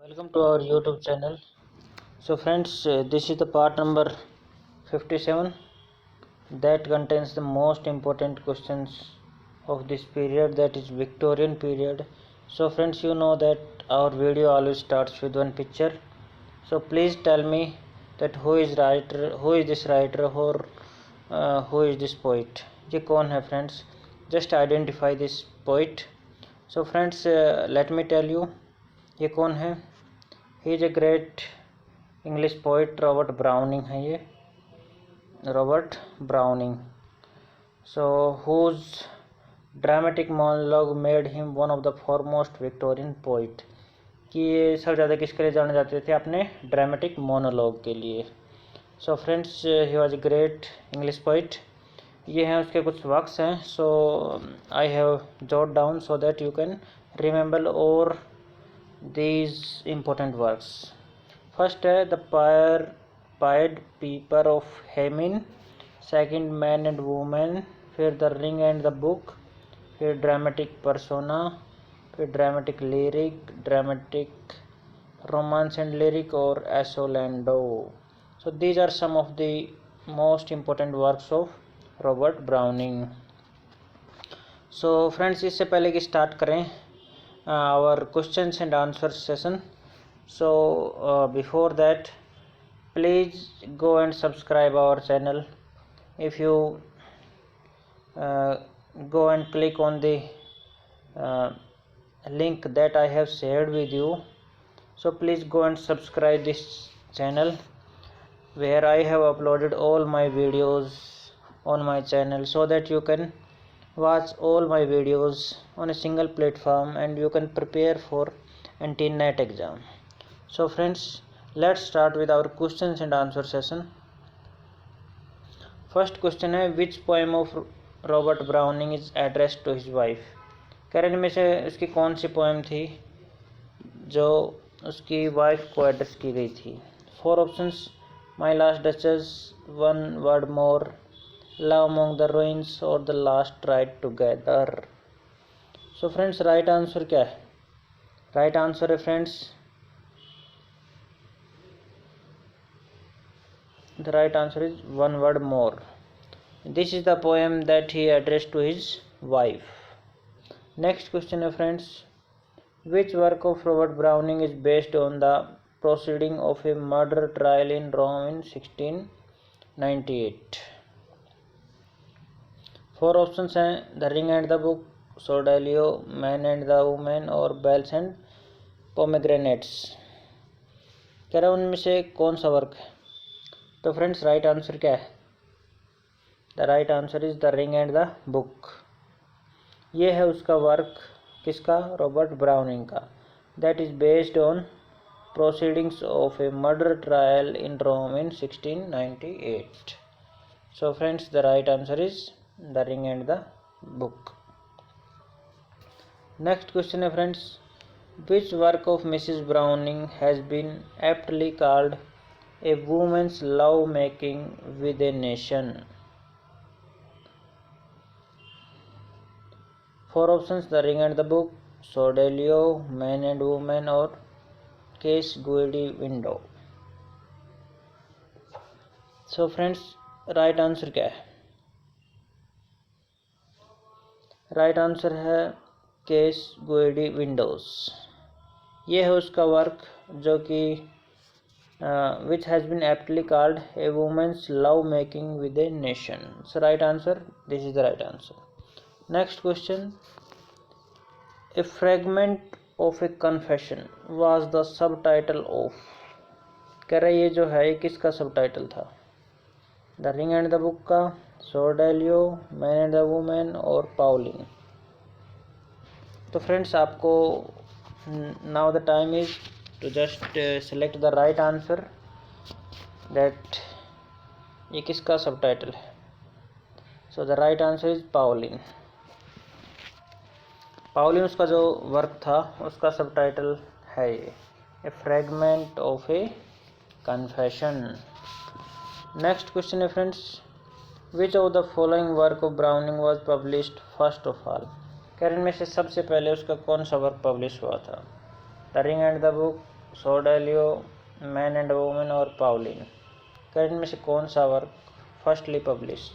Welcome to our YouTube channel. So friends, this is the part number 57 that contains the most important questions of this period, that is Victorian period. So friends, you know that our video always starts with one picture. So please tell me that who is this writer, or who is this poet. ये कौन है friends? Just identify this poet. So friends, let me tell you ये कौन है. He is a great English poet, Robert Browning है ये, Robert Browning. So whose dramatic monologue made him one of the foremost Victorian poet. कि ये सब ज़्यादा किसके लिए जाने जाते थे? अपने ड्रामेटिक मोनोलॉग के लिए. So friends, he was a great English poet. ये हैं उसके कुछ वर्क्स हैं. So I have jot down so that you can remember और these important works. First है the Pied Piper of Hamelin, second Man and Woman, फिर The Ring and the Book, फिर Dramatic Persona, फिर Dramatic Lyric, Dramatic Romance and Lyric और Asolando. So these are some of the most important works of Robert Browning. So friends, इससे पहले कि start करें our questions and answer session, so before that please go and subscribe our channel. If you go and click on the link that I have shared with you, so please go and subscribe this channel where I have uploaded all my videos on my channel, so that you can watch all my videos on a single platform and you can prepare for NT-NET exam. So friends, let's start with our questions and answer session. First question है, which poem of Robert Browning is addressed to his wife? करें में से उसकी कौन सी poem थी जो उसकी wife को एड्रेस की गई थी? 4 options: My Last Duchess, One Word More, Love Among the Ruins और The Last Ride Together. So friends, right answer क्या है? राइट आंसर है friends, the right answer is One Word More. This is the poem that he addressed to his wife. Next question है friends, which work of Robert Browning is based on the proceeding of a murder trial in Rome in 1698? 4 options हैं: the ring and the book, Sordello, man and the women और bells and pomegranates. कह रहा है उनमें से कौन सा work है? तो फ्रेंड्स, राइट आंसर क्या है? The right answer is the ring and the book. ये है उसका वर्क, किसका? रॉबर्ट ब्राउनिंग का. That is based on proceedings of a murder trial in Rome in 1698. So friends, the right answer is The Ring and the Book. Next question है friends, which work of Mrs. Browning has been aptly called a woman's love making with a nation? 4 options: The Ring and the Book, Sordelio, Man and Woman और Case Guidi Window. So friends, right answer क्या है? Right answer है Casa Guidi Windows. ये है उसका work जो कि which has been aptly called a women's love making with a nation. So right answer, this is the right answer. Next question, a fragment of a confession was the subtitle of. कह रहे ये जो है किसका सब title था? The ring and the book का, Sordello, man and the women और पाउलिन. तो फ्रेंड्स, आपको now the time is to just select the right answer, that ये किसका सब टाइटल है. So the right answer is Pauline. Pauline उसका जो वर्क था उसका सब टाइटल है ये, a fragment of a confession. Next question है friends, which of the following work of Browning was published first of all. कैरन में से सबसे पहले उसका कौन सा वर्क पब्लिश हुआ था? The ring and the book, Sordello, man and women और पाउलिन। क्या इनमें से कौन सा work firstly published?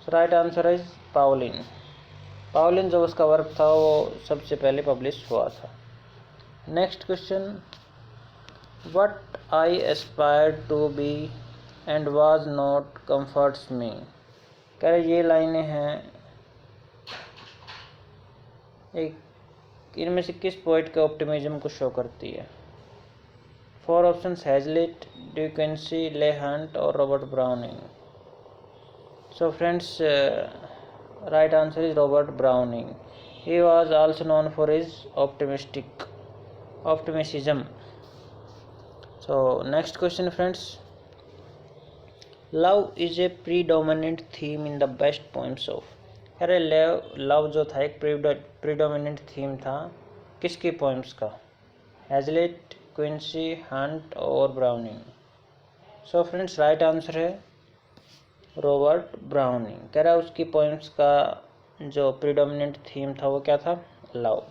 So right answer is Pauline. Pauline जो उसका वर्क था वो सबसे पहले पब्लिश हुआ था। Next question, what I aspired to be and was not comforts me. कह रहे ये लाइनें हैं एक इनमें से किस पोइट के ऑप्टिमिज्म को शो करती है? 4 ऑप्शंस हैजलिट, डिकेंसी, ले हंट और Robert Browning. So friends, right answer is Robert browning. He was also known for his optimism. So next question friends, love is a predominant theme in the best poems of. अरे love जो था एक predominant theme था किसकी poems का? Hazlitt, Quincy, Hunt और Browning. So friends right answer है Robert browning. कह रहा है उसकी पोएम्स का जो प्रीडोमिनेंट थीम था वो क्या था? लव.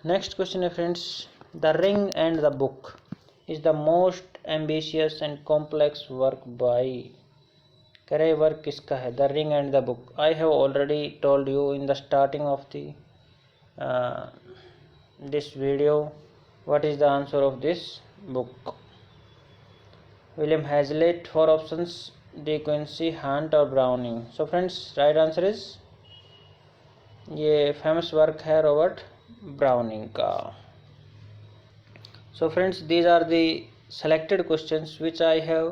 नेक्स्ट क्वेश्चन है friends, the ring and the book is the most ambitious and complex work by. कह रहे वर्क किसका है? The ring and the book. I have already told you in the starting of the this video what is the answer of this book. William Hazlitt. 4 options, De Quincey, Hunt और Browning. So friends right answer is ये famous work है Robert Browning का. So friends these are the selected questions which I have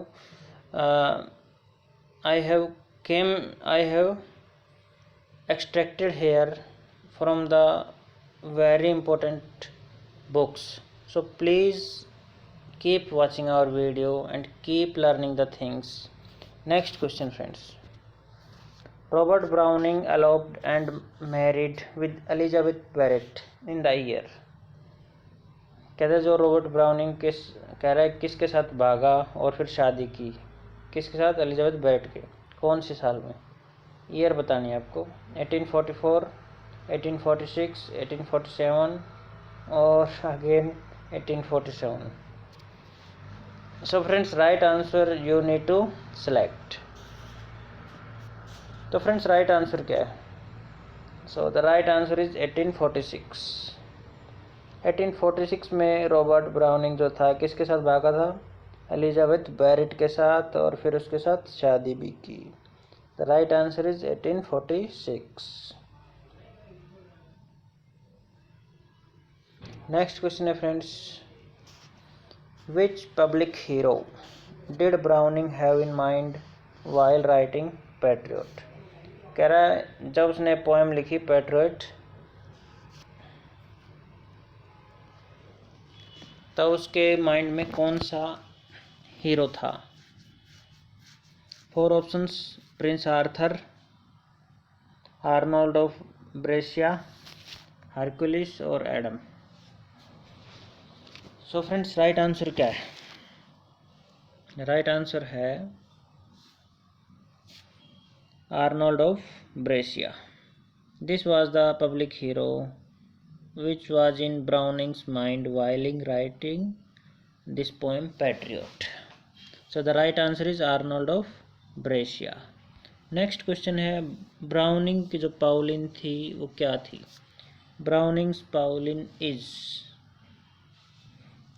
extracted here from the very important books. So please keep watching our video and keep learning the things. Next question friends, Robert Browning eloped and married with Elizabeth Barrett in the year. कहते हैं जो Robert browning कह रहा है किसके साथ भागा और फिर शादी की? किसके साथ? एलिजाबेथ बैरेट के. कौन से साल में? ईयर बतानी है आपको. 1844, 1846, 1847 और again 1847. So friends right answer you need to select. तो फ्रेंड्स राइट आंसर क्या है? So the right answer is 1846. 1846 में रॉबर्ट ब्राउनिंग जो था किसके साथ भागा था? एलिजाबेथ बैरेट के साथ और फिर उसके साथ शादी भी की. The right answer is 1846. Next question है friends, which public hero did Browning have in mind while writing Patriot. कह रहा है जब उसने पोएम लिखी पैट्रियट तो उसके माइंड में कौन सा हीरो था? 4 options, Prince Arthur, Arnold of Brescia, Hercules और Adam. So friends right answer क्या है? राइट आंसर है Arnold of Brescia. This was the public hero which was in Browning's mind while writing this poem Patriot. So the right answer is Arnold of Brescia. Next question है, browning की जो पाउलिन थी वो क्या थी? ब्राउनिंग्स पाउलिन is.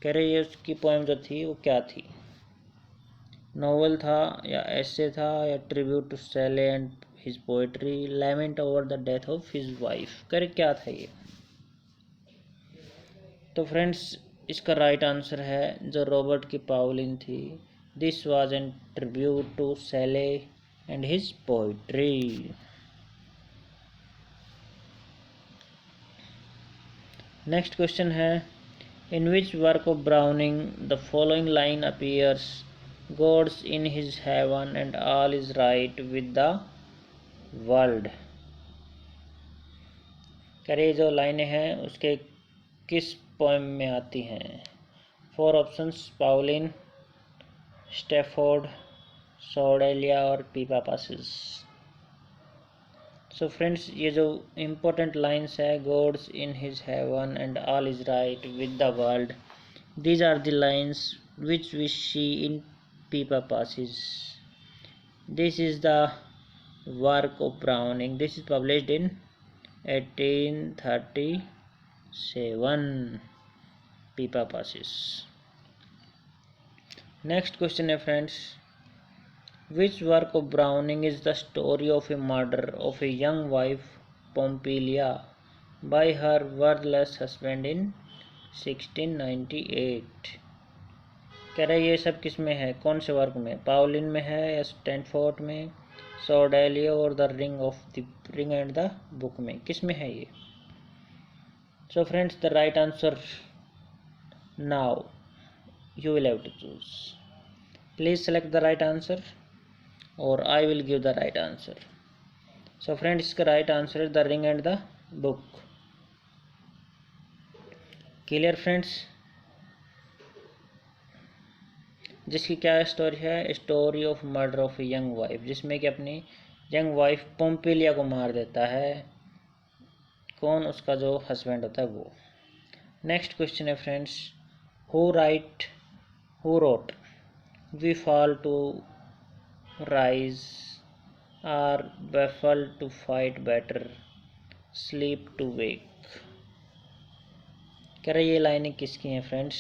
कह रहे हैं उसकी पोएम जो थी वो क्या थी? नोवेल था या एसे था या tribute to Shelley and his poetry, lament over the death of his wife. कह रहे क्या था ये? तो फ्रेंड्स इसका राइट आंसर है जो रॉबर्ट की पाउलिन थी, this was an tribute to Shelley and his poetry. Next question है, in which work of Browning the following line appears, God's in his heaven and all is right with the world. कह रहे जो लाइनें हैं उसके किस poem में आती हैं? 4 ऑप्शंस, पाउलिन, स्टेफोर्ड, सॉर्डेलिया और पीपा पासेस. सो फ्रेंड्स ये जो इम्पोर्टेंट लाइंस है, God's in his heaven and all is right with the world, These are the lines which we see in Pippa Passes. This is the work of Browning. This is published in 1837. Pippa Passes. Next question, friends. Which work of Browning is the story of a murder of a young wife, Pompilia, by her worthless husband in 1698? कह रहे ये सब किस में है, कौन से work में? पाउलिन में है या स्टैनफोर्ड में, सॉर्डेलियो और the ring and the book में? किस में है ये? सो friends, the right answer now you will have to choose. Please select the right answer or I will give the right answer. So friends, इसका right answer is the ring and the book. Clear friends? जिसकी क्या story है? Story of murder of a young wife, जिसमें कि अपनी young wife पोम्पिलिया को मार देता है। कौन? उसका जो हस्बैंड होता है वो। नेक्स्ट क्वेश्चन है friends, who wrote we fall to rise, are baffled to fight better, sleep to wake? कह रहे ये लाइनें किसकी हैं फ्रेंड्स?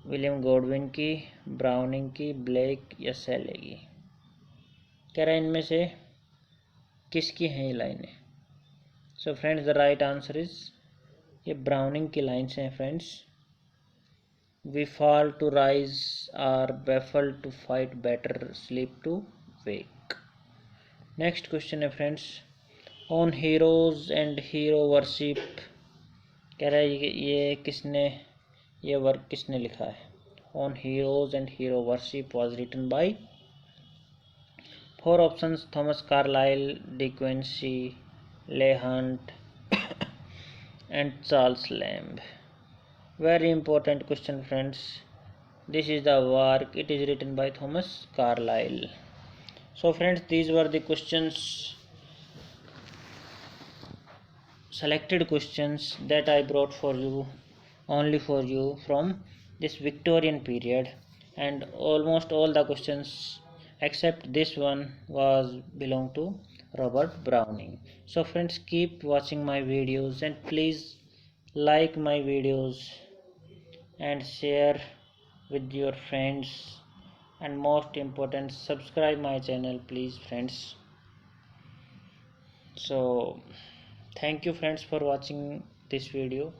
विलियम गॉडविन की, ब्राउनिंग की, ब्लेक या सेले की? कह रहे इनमें से किसकी हैं ये लाइनें? सो friends, the right answer is, ये ब्राउनिंग की लाइन्स हैं friends. We fall to rise, are baffled to fight better, sleep to wake. Next question है friends, on heroes and hero worship, कह रहा है ये किसने, ये वर्क किसने लिखा है? On heroes and hero worship was written by, four options: Thomas Carlyle, De Quincey, Leigh Hunt and Charles Lamb. Very important question friends. This is the work, it is written by Thomas Carlyle. So friends, these were the questions, selected questions that I brought for you, only for you, from this Victorian period, and almost all the questions except this one was belong to Robert Browning. So friends, keep watching my videos and please like my videos and share with your friends, and most important, subscribe my channel please friends. So thank you friends for watching this video.